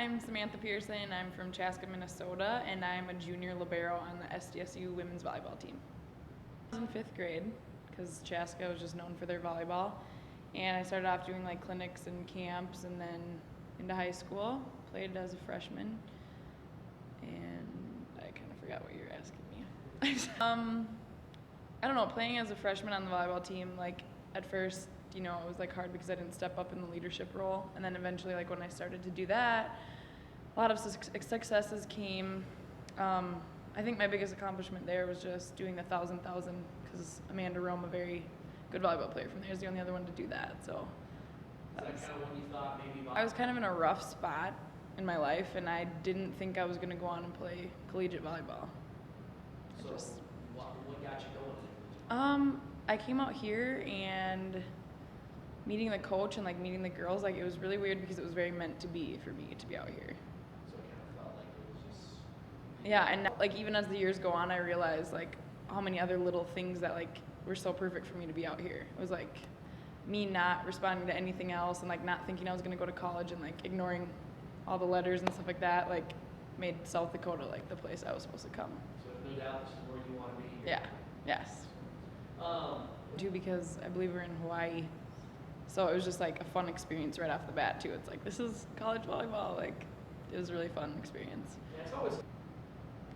I'm Samantha Pearson. I'm from Chaska, Minnesota, and I'm a junior libero on the SDSU women's volleyball team. I was in 5th grade because Chaska was just known for their volleyball, and I started off doing like clinics and camps, and then into high school, played as a freshman, and I kind of forgot what you were asking me. I don't know, playing as a freshman on the volleyball team, like at first, it was like hard because I didn't step up in the leadership role, and then eventually, like when I started to do that, a lot of successes came. I think my biggest accomplishment there was just doing the 1,000 because Amanda Rome, a very good volleyball player from there, is the only other one to do that. So Is that kind of when you thought maybe? I was kind of in a rough spot in my life, and I didn't think I was going to go on and play collegiate volleyball. So what got you going? I came out here and meeting the coach and like meeting the girls, like it was really weird because it was very meant to be for me to be out here. So it kind of felt like it was just. Yeah, and like even as the years go on, I realized like how many other little things that like were so perfect for me to be out here. It was like me not responding to anything else and like not thinking I was gonna go to college and like ignoring all the letters and stuff like that, like made South Dakota like the place I was supposed to come. So no doubt this is where you want to be. Yeah, yes. Too, because I believe we're in Hawaii. So it was just like a fun experience right off the bat too. It's like, this is college volleyball. Like, it was a really fun experience. Yeah, it's always.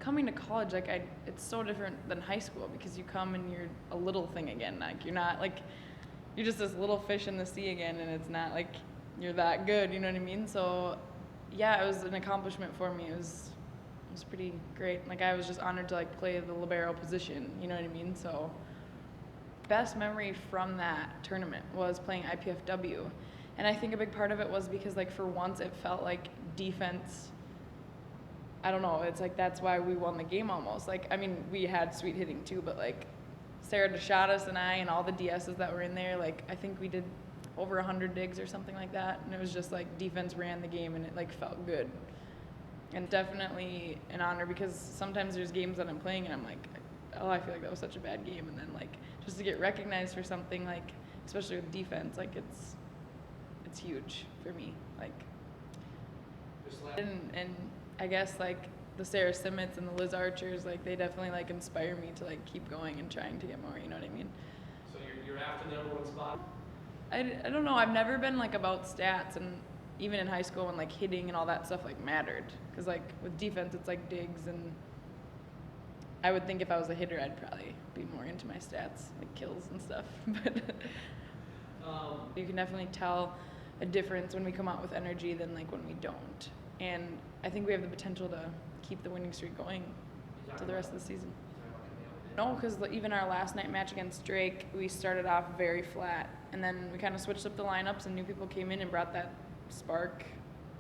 Coming to college, like it's so different than high school because you come and you're a little thing again. Like you're not like, you're just this little fish in the sea again, and it's not like you're that good, you know what I mean? So yeah, it was an accomplishment for me. It was pretty great. Like I was just honored to like play the libero position, you know what I mean? So best memory from that tournament was playing IPFW. And I think a big part of it was because like for once it felt like defense, I don't know, it's like that's why we won the game almost. Like, I mean, we had sweet hitting too, but like Sarah DeShadas and I and all the DSs that were in there, like I think we did over 100 digs or something like that. And it was just like defense ran the game and it like felt good. And definitely an honor because sometimes there's games that I'm playing and I'm like, oh, I feel like that was such a bad game. And then like just to get recognized for something, like especially with defense, like it's huge for me. Like, and I guess like the Sarah Simmets and the Liz Archers, like they definitely like inspire me to like keep going and trying to get more. You know what I mean? So you're after the number one spot. I don't know. I've never been like about stats, and even in high school when like hitting and all that stuff like mattered, because like with defense it's like digs, and I would think if I was a hitter I'd probably be more into my stats, like kills and stuff. But you can definitely tell a difference when we come out with energy than like when we don't. And I think we have the potential to keep the winning streak going to the rest of the season. No, because even our last night match against Drake, we started off very flat, and then we kind of switched up the lineups, and new people came in and brought that spark,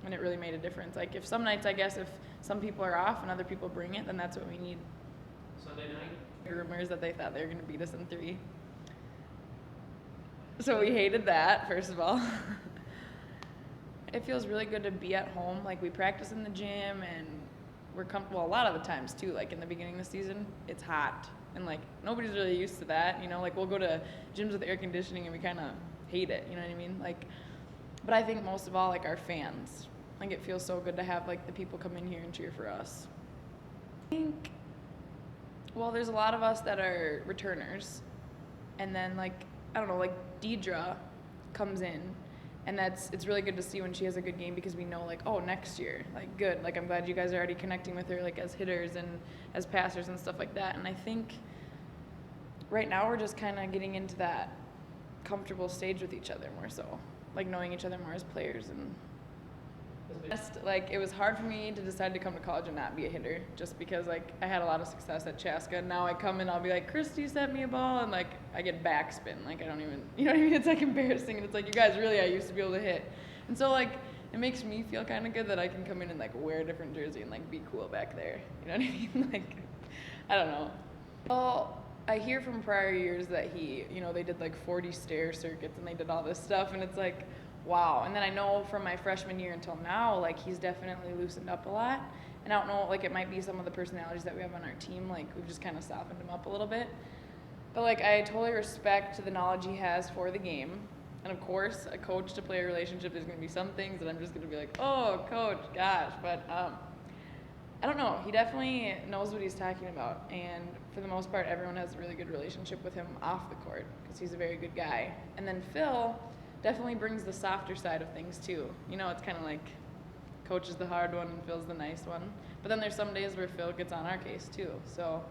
and it really made a difference. Like if some nights, I guess, if some people are off and other people bring it, then that's what we need. Sunday night? Rumors that they thought they were going to beat us in 3. So we hated that, first of all. It feels really good to be at home. Like we practice in the gym, and we're comfortable a lot of the times too. Like in the beginning of the season, it's hot, and like nobody's really used to that. Like we'll go to gyms with air conditioning and we kind of hate it. You know what I mean? Like, but I think most of all, like our fans. Like it feels so good to have like the people come in here and cheer for us. I think, well, there's a lot of us that are returners, and then like I don't know, like Deidre comes in. And it's really good to see when she has a good game because we know like, oh, next year, like good. Like I'm glad you guys are already connecting with her like as hitters and as passers and stuff like that. And I think right now we're just kind of getting into that comfortable stage with each other more so, like knowing each other more as players. And like it was hard for me to decide to come to college and not be a hitter just because like I had a lot of success at Chaska, and now I come and I'll be like, Christy sent me a ball, and like I get backspin, like I don't even, you know what I mean? It's like embarrassing, and it's like, you guys, really, I used to be able to hit. And so like it makes me feel kind of good that I can come in and like wear a different jersey and like be cool back there, you know what I mean? Like I don't know. Well, I hear from prior years that they did like 40 stair circuits and they did all this stuff, and it's like, wow. And then I know from my freshman year until now, like he's definitely loosened up a lot. And I don't know, like it might be some of the personalities that we have on our team, like we've just kind of softened him up a little bit. But like I totally respect the knowledge he has for the game, And of course, a coach to player relationship, there's going to be some things that I'm just going to be like, oh, coach, gosh. But I don't know. He definitely knows what he's talking about. And for the most part, everyone has a really good relationship with him off the court because he's a very good guy. And then Phil definitely brings the softer side of things too. You know, it's kind of like coach is the hard one and Phil's the nice one. But then there's some days where Phil gets on our case too. So,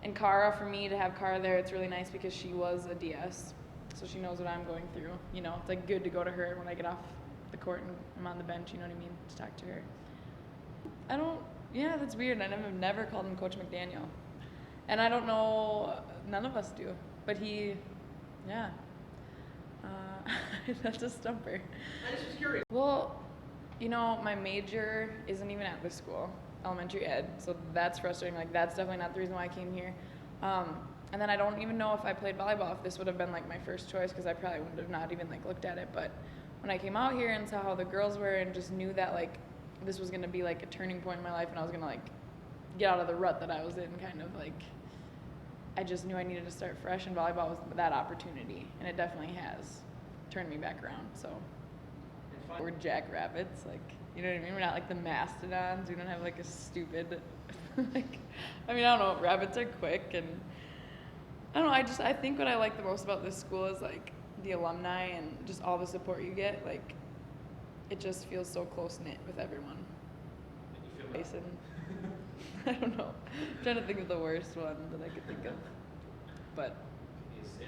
and Cara, for me to have Cara there, it's really nice because she was a DS. So she knows what I'm going through. You know, it's like good to go to her when I get off the court and I'm on the bench, you know what I mean, to talk to her. Yeah, that's weird. I've never called him Coach McDaniel. And I don't know, none of us do. But yeah. That's a stumper. I'm just curious. Well, you know, my major isn't even at this school, elementary ed, so that's frustrating. Like, that's definitely not the reason why I came here. And then I don't even know if I played volleyball, if this would have been like my first choice, because I probably would have not even like looked at it. But when I came out here and saw how the girls were and just knew that like this was gonna be like a turning point in my life and I was gonna like get out of the rut that I was in, kind of like, I just knew I needed to start fresh, and volleyball was that opportunity, and it definitely has turned me back around. So we're jackrabbits, like, you know what I mean? We're not like the mastodons. We don't have like a stupid like, I mean, I don't know, rabbits are quick, and I don't know, I think what I like the most about this school is like the alumni and just all the support you get. Like, it just feels so close knit with everyone. Mason. I don't know. I'm trying to think of the worst one that I could think of. But Is it